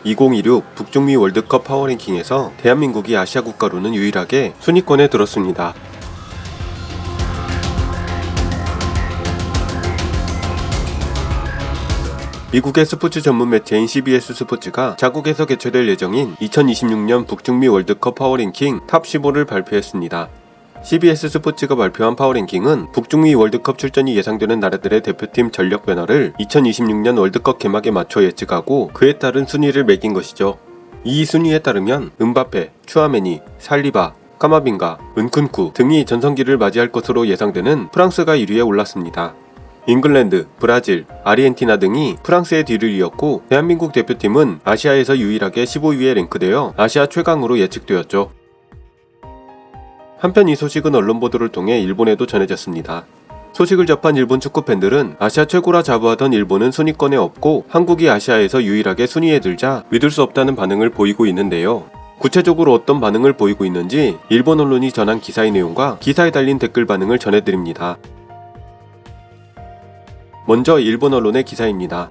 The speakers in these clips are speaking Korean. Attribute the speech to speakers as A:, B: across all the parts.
A: 2026 북중미 월드컵 파워랭킹에서 대한민국이 아시아 국가로는 유일하게 순위권에 들었습니다. 미국의 스포츠 전문 매체인 CBS 스포츠가 자국에서 개최될 예정인 2026년 북중미 월드컵 파워랭킹 탑 15를 발표했습니다. CBS 스포츠가 발표한 파워랭킹은 북중미 월드컵 출전이 예상되는 나라들의 대표팀 전력 변화를 2026년 월드컵 개막에 맞춰 예측하고 그에 따른 순위를 매긴 것이죠. 이 순위에 따르면 은바페, 추아메니, 살리바, 까마빙가, 은쿤쿠 등이 전성기를 맞이할 것으로 예상되는 프랑스가 1위에 올랐습니다. 잉글랜드, 브라질, 아르헨티나 등이 프랑스의 뒤를 이었고 대한민국 대표팀은 아시아에서 유일하게 15위에 랭크되어 아시아 최강으로 예측되었죠. 한편 이 소식은 언론 보도를 통해 일본에도 전해졌습니다. 소식을 접한 일본 축구 팬들은 아시아 최고라 자부하던 일본은 순위권에 없고 한국이 아시아에서 유일하게 순위에 들자 믿을 수 없다는 반응을 보이고 있는데요. 구체적으로 어떤 반응을 보이고 있는지 일본 언론이 전한 기사의 내용과 기사에 달린 댓글 반응을 전해드립니다. 먼저 일본 언론의 기사입니다.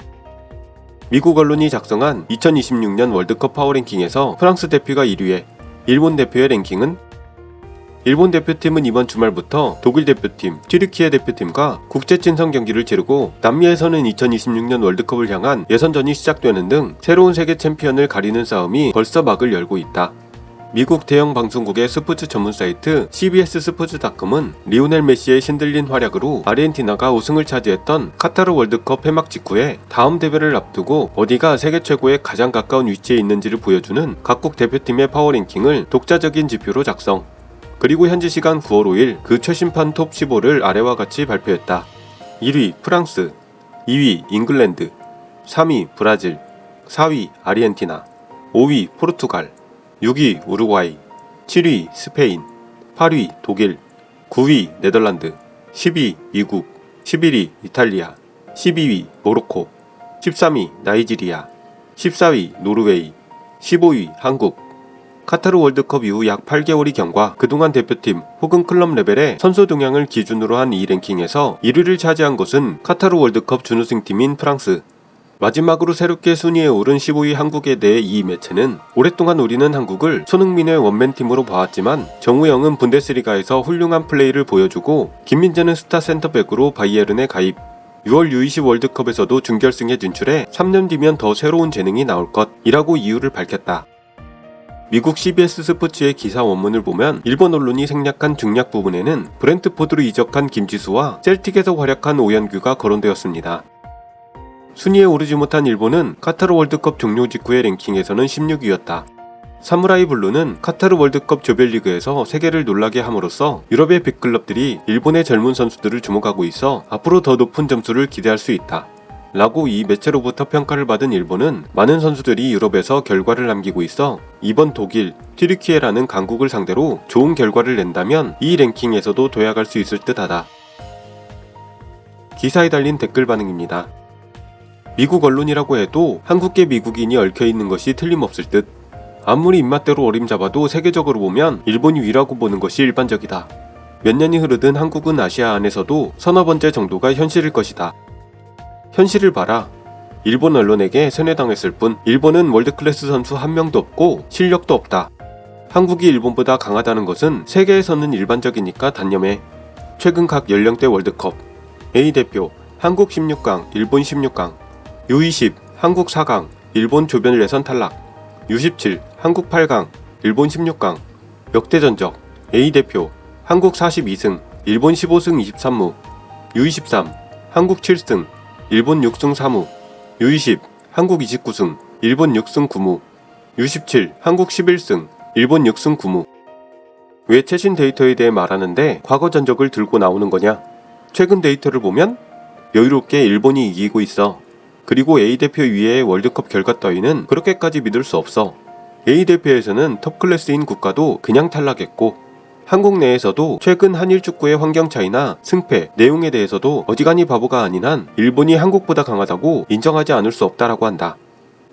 A: 미국 언론이 작성한 2026년 월드컵 파워랭킹에서 프랑스 대표가 1위에 일본 대표의 랭킹은 일본 대표팀은 이번 주말부터 독일 대표팀, 튀르키예 대표팀과 국제 친선 경기를 치르고 남미에서는 2026년 월드컵을 향한 예선전이 시작되는 등 새로운 세계 챔피언을 가리는 싸움이 벌써 막을 열고 있다. 미국 대형 방송국의 스포츠 전문 사이트 CBS 스포츠닷컴은 리오넬 메시의 신들린 활약으로 아르헨티나가 우승을 차지했던 카타르 월드컵 폐막 직후에 다음 대회를 앞두고 어디가 세계 최고에 가장 가까운 위치에 있는지를 보여주는 각국 대표팀의 파워랭킹을 독자적인 지표로 작성. 그리고 현지 시간 9월 5일 그 최신판 톱 15를 아래와 같이 발표했다. 1위 프랑스, 2위 잉글랜드, 3위 브라질, 4위 아르헨티나, 5위 포르투갈, 6위 우루과이, 7위 스페인, 8위 독일, 9위 네덜란드, 10위 미국, 11위 이탈리아, 12위 모로코, 13위 나이지리아, 14위 노르웨이, 15위 한국. 카타르 월드컵 이후 약 8개월이 경과 그동안 대표팀 혹은 클럽 레벨의 선수 동향을 기준으로 한 이 랭킹에서 1위를 차지한 것은 카타르 월드컵 준우승팀인 프랑스. 마지막으로 새롭게 순위에 오른 15위 한국에 대해 이 매체는 오랫동안 우리는 한국을 손흥민의 원맨팀으로 봐왔지만 정우영은 분데스리가에서 훌륭한 플레이를 보여주고 김민재는 스타 센터백으로 바이에른에 가입. 6월 U20 월드컵에서도 준결승에 진출해 3년 뒤면 더 새로운 재능이 나올 것이라고 이유를 밝혔다. 미국 CBS 스포츠의 기사 원문을 보면 일본 언론이 생략한 중략 부분에는 브렌트포드로 이적한 김지수와 셀틱에서 활약한 오연규가 거론되었습니다. 순위에 오르지 못한 일본은 카타르 월드컵 종료 직후의 랭킹에서는 16위였다. 사무라이 블루는 카타르 월드컵 조별리그에서 세계를 놀라게 함으로써 유럽의 빅클럽들이 일본의 젊은 선수들을 주목하고 있어 앞으로 더 높은 점수를 기대할 수 있다. 라고 이 매체로부터 평가를 받은 일본은 많은 선수들이 유럽에서 결과를 남기고 있어 이번 독일, 튀르키예라는 강국을 상대로 좋은 결과를 낸다면 이 랭킹에서도 도약할 수 있을 듯하다. 기사에 달린 댓글 반응입니다. 미국 언론이라고 해도 한국계 미국인이 얽혀있는 것이 틀림없을 듯. 아무리 입맛대로 어림잡아도 세계적으로 보면 일본이 위라고 보는 것이 일반적이다. 몇 년이 흐르든 한국은 아시아 안에서도 서너 번째 정도가 현실일 것이다. 현실을 봐라. 일본 언론에게 세뇌당했을 뿐 일본은 월드클래스 선수 한 명도 없고 실력도 없다. 한국이 일본보다 강하다는 것은 세계에서는 일반적이니까 단념해. 최근 각 연령대 월드컵 A대표 한국 16강, 일본 16강, U20 한국 4강, 일본 조별 예선 탈락, U17 한국 8강, 일본 16강, 역대 전적 A대표 한국 42승, 일본 15승 23무, U23 한국 7승, 일본 6승 3무, U20 한국 29승, 일본 6승 9무, U17 한국 11승, 일본 6승 9무. 왜 최신 데이터에 대해 말하는데 과거 전적을 들고 나오는 거냐? 최근 데이터를 보면 여유롭게 일본이 이기고 있어. 그리고 A대표 위의 월드컵 결과 따위는 그렇게까지 믿을 수 없어. A대표에서는 톱클래스인 국가도 그냥 탈락했고 한국 내에서도 최근 한일 축구의 환경 차이나 승패, 내용에 대해서도 어지간히 바보가 아닌 한 일본이 한국보다 강하다고 인정하지 않을 수 없다라고 한다.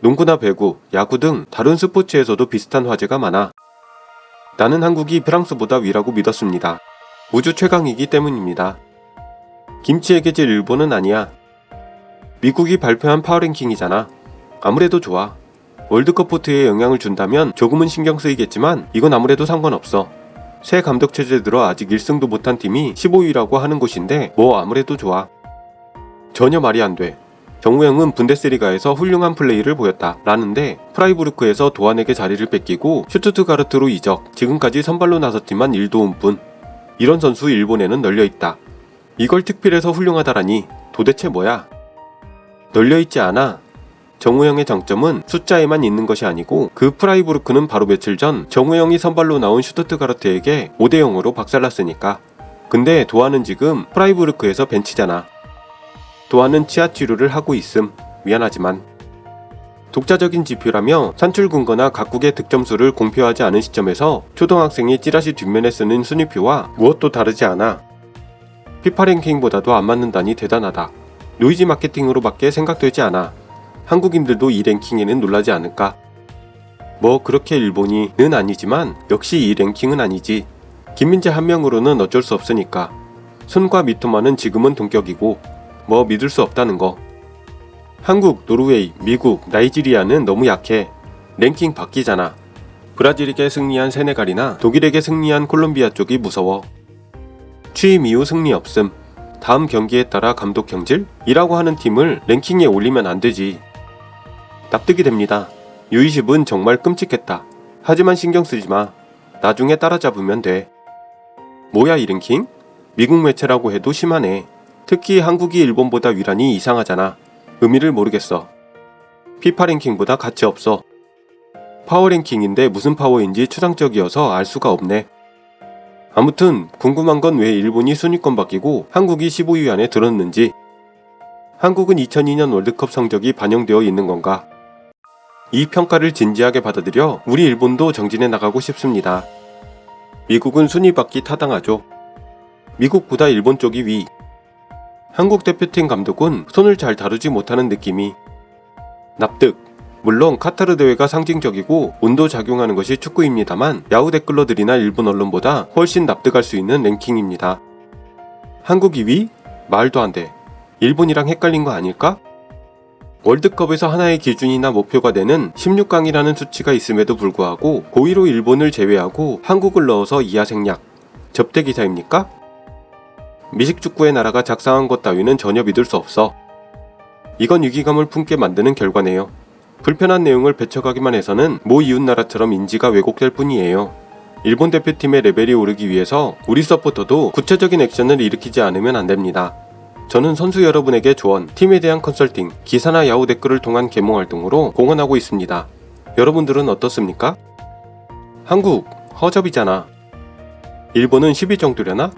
A: 농구나 배구, 야구 등 다른 스포츠에서도 비슷한 화제가 많아. 나는 한국이 프랑스보다 위라고 믿었습니다. 우주 최강이기 때문입니다. 김치에게 질 일본은 아니야. 미국이 발표한 파워랭킹이잖아. 아무래도 좋아. 월드컵 포트에 영향을 준다면 조금은 신경 쓰이겠지만 이건 아무래도 상관없어. 새 감독 체제 들어 아직 1승도 못한 팀이 15위라고 하는 곳인데 뭐 아무래도 좋아. 전혀 말이 안 돼. 정우영은 분데스리가에서 훌륭한 플레이를 보였다 라는데 프라이부르크에서 도안에게 자리를 뺏기고 슈투트가르트로 이적, 지금까지 선발로 나섰지만 1도움뿐. 이런 선수 일본에는 널려있다. 이걸 특필해서 훌륭하다라니 도대체 뭐야? 널려있지 않아. 정우영의 장점은 숫자에만 있는 것이 아니고 그 프라이부르크는 바로 며칠 전 정우영이 선발로 나온 슈투트가르트에게 5대0으로 박살났으니까. 근데 도안은 지금 프라이부르크에서 벤치잖아. 도안은 치아 치료를 하고 있음. 미안하지만. 독자적인 지표라며 산출 근거나 각국의 득점수를 공표하지 않은 시점에서 초등학생이 찌라시 뒷면에 쓰는 순위표와 무엇도 다르지 않아. 피파 랭킹보다도 안 맞는다니 대단하다. 노이즈 마케팅으로밖에 생각되지 않아. 한국인들도 이 랭킹에는 놀라지 않을까? 뭐 그렇게 일본이는 아니지만 역시 이 랭킹은 아니지. 김민재 한 명으로는 어쩔 수 없으니까. 손과 미토마는 지금은 동격이고 뭐 믿을 수 없다는 거. 한국, 노르웨이, 미국, 나이지리아는 너무 약해. 랭킹 바뀌잖아. 브라질에게 승리한 세네갈이나 독일에게 승리한 콜롬비아 쪽이 무서워. 취임 이후 승리 없음. 다음 경기에 따라 감독 경질이라고 하는 팀을 랭킹에 올리면 안 되지. 납득이 됩니다. U20은 정말 끔찍했다. 하지만 신경 쓰지 마. 나중에 따라잡으면 돼. 뭐야 이 랭킹? 미국 매체라고 해도 심하네. 특히 한국이 일본보다 위라니 이상하잖아. 의미를 모르겠어. 피파 랭킹보다 가치 없어. 파워 랭킹인데 무슨 파워인지 추상적이어서 알 수가 없네. 아무튼 궁금한 건 왜 일본이 순위권 바뀌고 한국이 15위 안에 들었는지. 한국은 2002년 월드컵 성적이 반영되어 있는 건가? 이 평가를 진지하게 받아들여 우리 일본도 정진해 나가고 싶습니다. 미국은 순위 받기 타당하죠. 미국보다 일본 쪽이 위. 한국 대표팀 감독은 손을 잘 다루지 못하는 느낌이. 납득. 물론 카타르 대회가 상징적이고 운도 작용하는 것이 축구입니다만 야후 댓글러들이나 일본 언론보다 훨씬 납득할 수 있는 랭킹입니다. 한국 2위? 말도 안 돼. 일본이랑 헷갈린 거 아닐까? 월드컵에서 하나의 기준이나 목표가 되는 16강이라는 수치가 있음에도 불구하고 고의로 일본을 제외하고 한국을 넣어서 이하 생략. 접대 기사입니까? 미식축구의 나라가 작성한 것 따위는 전혀 믿을 수 없어. 이건 위기감을 품게 만드는 결과네요. 불편한 내용을 배척하기만 해서는 모 이웃나라처럼 인지가 왜곡될 뿐이에요. 일본 대표팀의 레벨이 오르기 위해서 우리 서포터도 구체적인 액션을 일으키지 않으면 안 됩니다. 저는 선수 여러분에게 조언, 팀에 대한 컨설팅, 기사나 야후 댓글을 통한 계몽 활동으로 공헌하고 있습니다. 여러분들은 어떻습니까? 한국, 허접이잖아. 일본은 10위 정도려나?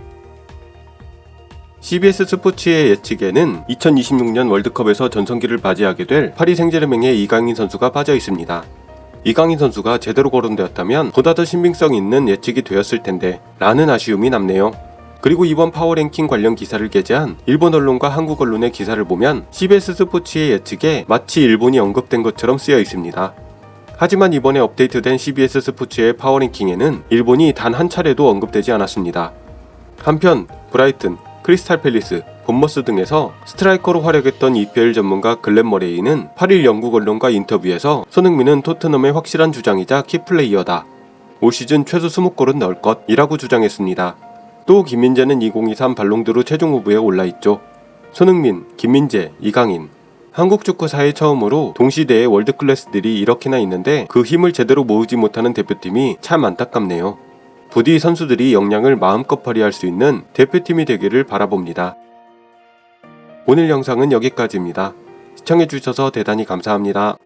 A: CBS 스포츠의 예측에는 2026년 월드컵에서 전성기를 맞이하게 될 파리 생제르맹의 이강인 선수가 빠져 있습니다. 이강인 선수가 제대로 거론되었다면 보다 더 신빙성 있는 예측이 되었을 텐데 라는 아쉬움이 남네요. 그리고 이번 파워랭킹 관련 기사를 게재한 일본 언론과 한국 언론의 기사를 보면 CBS 스포츠의 예측에 마치 일본이 언급된 것처럼 쓰여 있습니다. 하지만 이번에 업데이트된 CBS 스포츠의 파워랭킹에는 일본이 단 한 차례도 언급되지 않았습니다. 한편 브라이튼, 크리스탈 팰리스, 본머스 등에서 스트라이커로 활약했던 EPL 전문가 글렌 머레이는 8일 영국 언론과 인터뷰에서 손흥민은 토트넘의 확실한 주장이자 키플레이어다. 올 시즌 최소 20골은 넣을 것이라고 주장했습니다. 또 김민재는 2023 발롱도르 최종 후보에 올라있죠. 손흥민, 김민재, 이강인. 한국 축구사에 처음으로 동시대의 월드클래스들이 이렇게나 있는데 그 힘을 제대로 모으지 못하는 대표팀이 참 안타깝네요. 부디 선수들이 역량을 마음껏 발휘할 수 있는 대표팀이 되기를 바라봅니다. 오늘 영상은 여기까지입니다. 시청해주셔서 대단히 감사합니다.